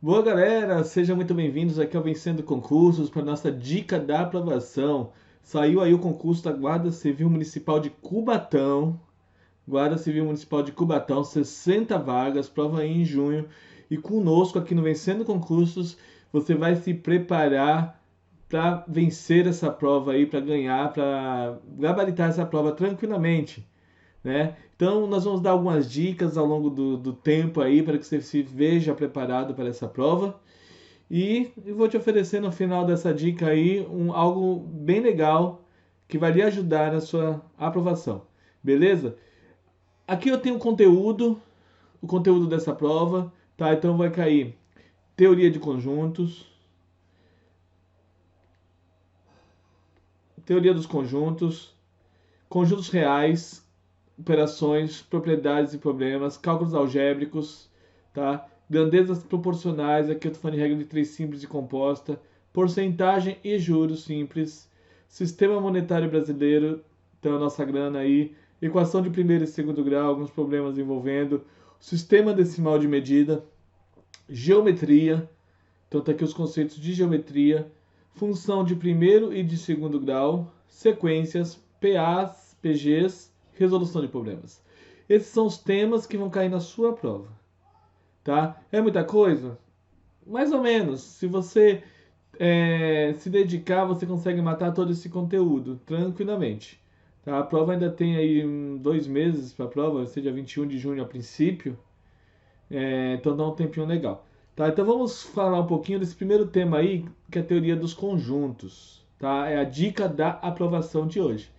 Boa galera, sejam muito bem-vindos aqui ao Vencendo Concursos para nossa dica da aprovação. Saiu aí o concurso da Guarda Civil Municipal de Cubatão. Guarda Civil Municipal de Cubatão, 60 vagas, prova aí em junho. E conosco aqui no Vencendo Concursos, você vai se preparar para vencer essa prova aí, para ganhar, para gabaritar essa prova tranquilamente, né? Então, nós vamos dar algumas dicas ao longo do tempo aí para que você se veja preparado para essa prova. E eu vou te oferecer no final dessa dica aí algo bem legal que vai lhe ajudar na sua aprovação. Beleza? Aqui eu tenho o conteúdo dessa prova, tá? Então vai cair teoria dos conjuntos, conjuntos reais, operações, propriedades e problemas, cálculos algébricos, tá? Grandezas proporcionais, aqui eu estou falando de regra de três simples e composta, porcentagem e juros simples, sistema monetário brasileiro, então a nossa grana aí, equação de primeiro e segundo grau, alguns problemas envolvendo, sistema decimal de medida, geometria, então tá aqui os conceitos de geometria, função de primeiro e de segundo grau, sequências, PAs, PGs, resolução de problemas. Esses são os temas que vão cair na sua prova, tá? É muita coisa? Mais ou menos. Se você se dedicar, você consegue matar todo esse conteúdo tranquilamente. Tá? A prova ainda tem aí 2 meses para a prova, vai ser dia 21 de junho a princípio. Então dá um tempinho legal. Tá, então vamos falar um pouquinho desse primeiro tema aí, que é a teoria dos conjuntos. Tá? É a dica da aprovação de hoje.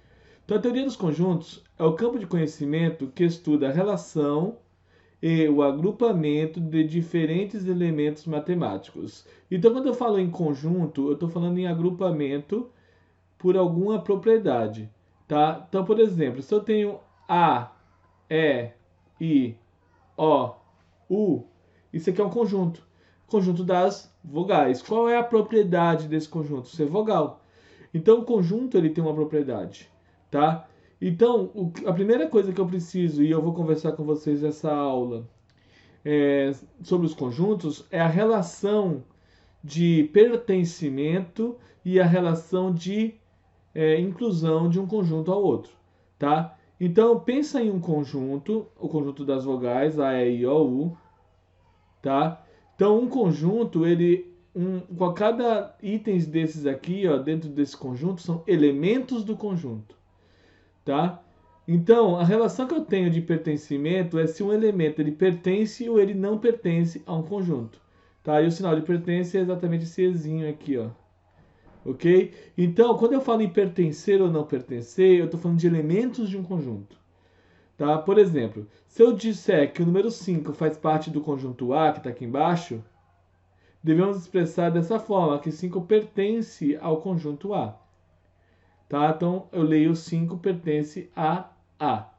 Então a teoria dos conjuntos é o campo de conhecimento que estuda a relação e o agrupamento de diferentes elementos matemáticos. Então quando eu falo em conjunto, eu estou falando em agrupamento por alguma propriedade. Tá? Então, por exemplo, se eu tenho A, E, I, O, U, isso aqui é um conjunto. Conjunto das vogais. Qual é a propriedade desse conjunto? Ser vogal. Então o conjunto ele tem uma propriedade, tá? Então a primeira coisa que eu preciso, e eu vou conversar com vocês nessa aula sobre os conjuntos, é a relação de pertencimento e a relação de inclusão de um conjunto ao outro, tá? Então pensa em um conjunto, o conjunto das vogais A, E, I, O, U, tá? Então um conjunto, com cada itens desses aqui, ó, dentro desse conjunto, são elementos do conjunto, tá? Então a relação que eu tenho de pertencimento é se um elemento ele pertence ou ele não pertence a um conjunto, tá? E o sinal de pertence é exatamente esse ezinho aqui, ó. Ok? Então, quando eu falo em pertencer ou não pertencer, eu estou falando de elementos de um conjunto. Tá? Por exemplo, se eu disser que o número 5 faz parte do conjunto A, que está aqui embaixo, devemos expressar dessa forma, que 5 pertence ao conjunto A. Tá? Então, eu leio 5 pertence a A.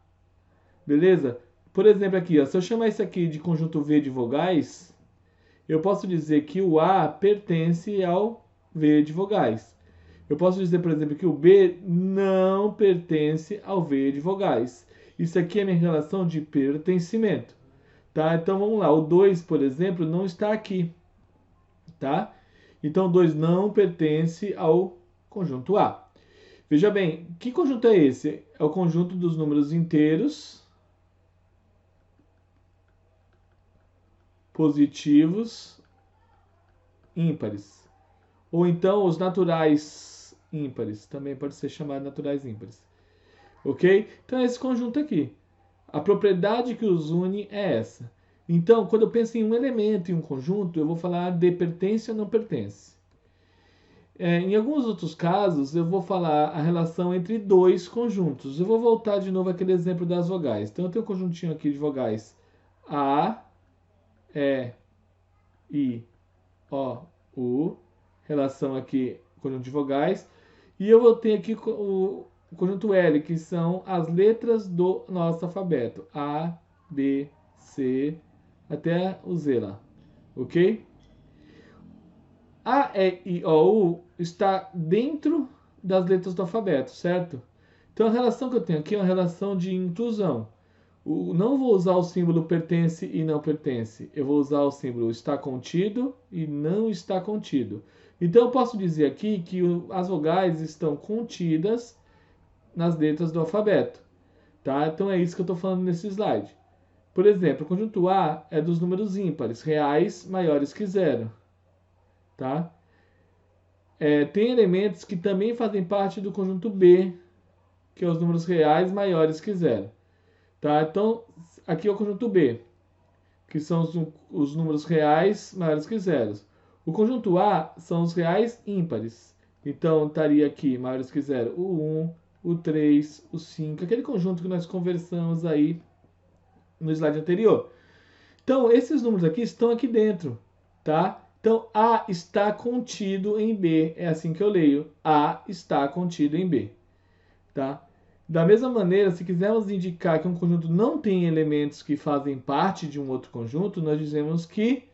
Beleza? Por exemplo, aqui, ó, se eu chamar isso aqui de conjunto V de vogais, eu posso dizer que o A pertence ao V de vogais. Eu posso dizer, por exemplo, que o B não pertence ao V de vogais. Isso aqui é minha relação de pertencimento. Tá? Então vamos lá. O 2, por exemplo, não está aqui. Tá? Então o 2 não pertence ao conjunto A. Veja bem, que conjunto é esse? É o conjunto dos números inteiros, positivos, ímpares. Ou então os naturais ímpares. Também pode ser chamado naturais ímpares. Ok? Então é esse conjunto aqui. A propriedade que os une é essa. Então, quando eu penso em um elemento, em um conjunto, eu vou falar de pertence ou não pertence. Em alguns outros casos, eu vou falar a relação entre dois conjuntos. Eu vou voltar de novo àquele exemplo das vogais. Então, eu tenho um conjuntinho aqui de vogais A, E, I, O, U. Relação aqui, conjunto de vogais. E eu vou ter aqui o conjunto L, que são as letras do nosso alfabeto. A, B, C, até o Z lá. Ok? A, E, I, O, U está dentro das letras do alfabeto, certo? Então a relação que eu tenho aqui é uma relação de inclusão. Não vou usar o símbolo pertence e não pertence. Eu vou usar o símbolo está contido e não está contido. Então eu posso dizer aqui que as vogais estão contidas nas letras do alfabeto. Tá? Então é isso que eu estou falando nesse slide. Por exemplo, o conjunto A é dos números ímpares, reais maiores que zero. Tá? Tem elementos que também fazem parte do conjunto B, que é os números reais maiores que zero. Tá? Então, aqui é o conjunto B, que são os números reais maiores que zero. O conjunto A são os reais ímpares. Então, estaria aqui maiores que zero o 1, o 3, o 5, aquele conjunto que nós conversamos aí no slide anterior. Então, esses números aqui estão aqui dentro, tá? Então, A está contido em B. É assim que eu leio. A está contido em B, tá? Da mesma maneira, se quisermos indicar que um conjunto não tem elementos que fazem parte de um outro conjunto, nós dizemos que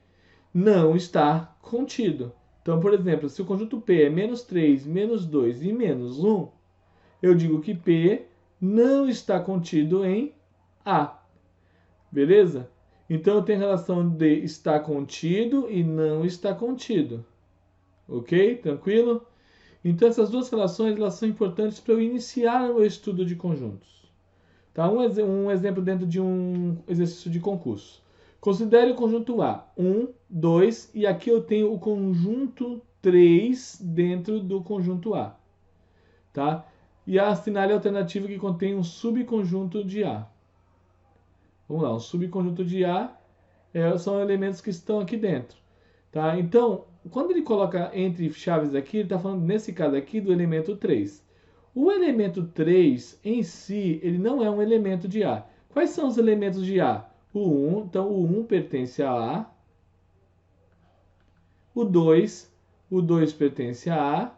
não está contido. Então, por exemplo, se o conjunto P é menos 3, menos 2 e menos 1, eu digo que P não está contido em A. Beleza? Então, eu tenho a relação de está contido e não está contido. Ok? Tranquilo? Então, essas duas relações elas são importantes para eu iniciar o estudo de conjuntos. Tá? Um exemplo dentro de um exercício de concurso. Considere o conjunto A, 1, 2, e aqui eu tenho o conjunto 3 dentro do conjunto A. Tá? E assinale a alternativa que contém um subconjunto de A. Vamos lá, um subconjunto de A são elementos que estão aqui dentro. Tá? Então, quando ele coloca entre chaves aqui, ele está falando, nesse caso aqui, do elemento 3. O elemento 3, em si, ele não é um elemento de A. Quais são os elementos de A? O 1, então o 1 pertence a A. O 2 pertence a A.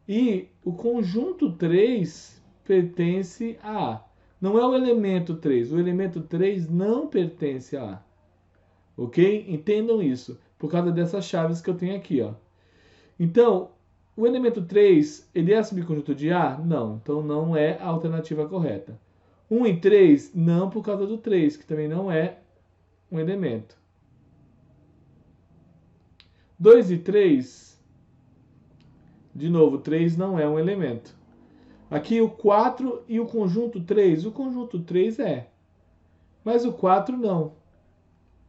E o conjunto 3 pertence a A. Não é o elemento 3. O elemento 3 não pertence a A. Ok? Entendam isso. Por causa dessas chaves que eu tenho aqui, ó. Então, o elemento 3, ele é subconjunto de A? Não. Então, não é a alternativa correta. 1 e 3, não por causa do 3, que também não é um elemento. 2 e 3, de novo, 3 não é um elemento. Aqui o 4 e o conjunto 3. O conjunto 3 é. Mas o 4 não.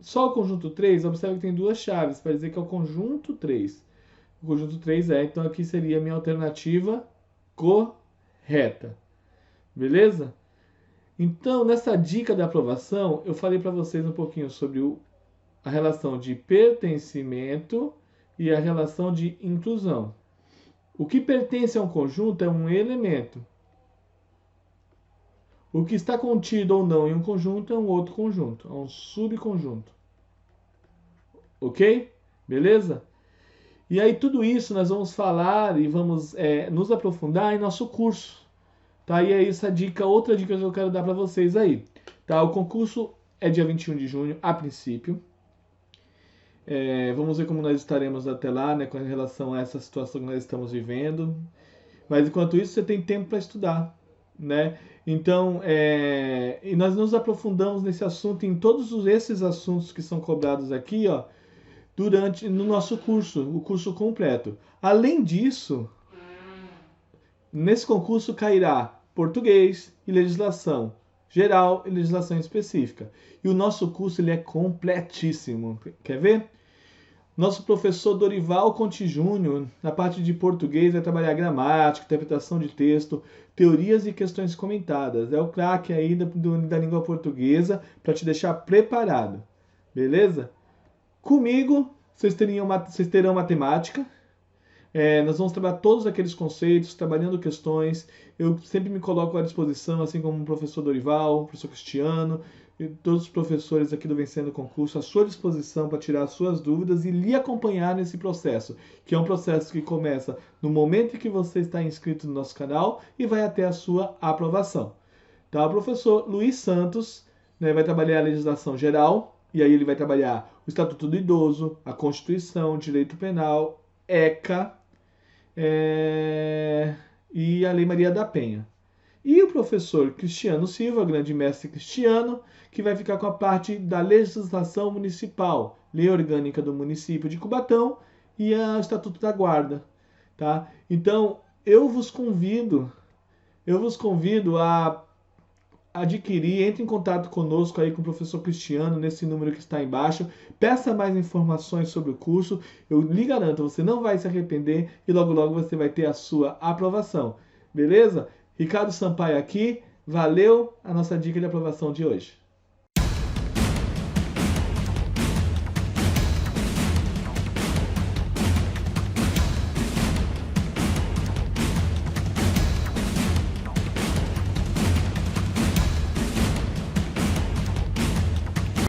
Só o conjunto 3, observe que tem duas chaves para dizer que é o conjunto 3. O conjunto 3 então aqui seria a minha alternativa correta. Beleza? Então, nessa dica da aprovação, eu falei para vocês um pouquinho sobre a relação de pertencimento e a relação de inclusão. O que pertence a um conjunto é um elemento. O que está contido ou não em um conjunto é um outro conjunto, é um subconjunto. Ok? Beleza? E aí tudo isso nós vamos falar e vamos nos aprofundar em nosso curso. Tá? E é essa dica, outra dica que eu quero dar para vocês aí. Tá? O concurso é dia 21 de junho, a princípio. Vamos ver como nós estaremos até lá, né, com relação a essa situação que nós estamos vivendo. Mas enquanto isso, você tem tempo para estudar, né? Então, e nós nos aprofundamos nesse assunto, em todos esses assuntos que são cobrados aqui, ó, no nosso curso, o curso completo. Além disso, nesse concurso cairá português e legislação geral e legislação específica. E o nosso curso ele é completíssimo. Quer ver? Nosso professor Dorival Conti Júnior, na parte de português, vai trabalhar gramática, interpretação de texto, teorias e questões comentadas. É o craque aí da língua portuguesa para te deixar preparado. Beleza? Comigo, vocês terão matemática. Nós vamos trabalhar todos aqueles conceitos, trabalhando questões. Eu sempre me coloco à disposição, assim como o professor Dorival, o professor Cristiano, e todos os professores aqui do Vencendo o Concurso, à sua disposição para tirar as suas dúvidas e lhe acompanhar nesse processo, que é um processo que começa no momento em que você está inscrito no nosso canal e vai até a sua aprovação. Tá? O professor Luiz Santos, né, vai trabalhar a legislação geral, e aí ele vai trabalhar o Estatuto do Idoso, a Constituição, Direito Penal, ECA, e a Lei Maria da Penha. E o professor Cristiano Silva, grande mestre Cristiano, que vai ficar com a parte da legislação municipal, lei orgânica do município de Cubatão e o Estatuto da Guarda, tá? Então, eu vos convido a adquirir, entre em contato conosco aí com o professor Cristiano nesse número que está embaixo, peça mais informações sobre o curso, eu lhe garanto, você não vai se arrepender e logo logo você vai ter a sua aprovação, beleza? Ricardo Sampaio aqui, valeu a nossa dica de aprovação de hoje.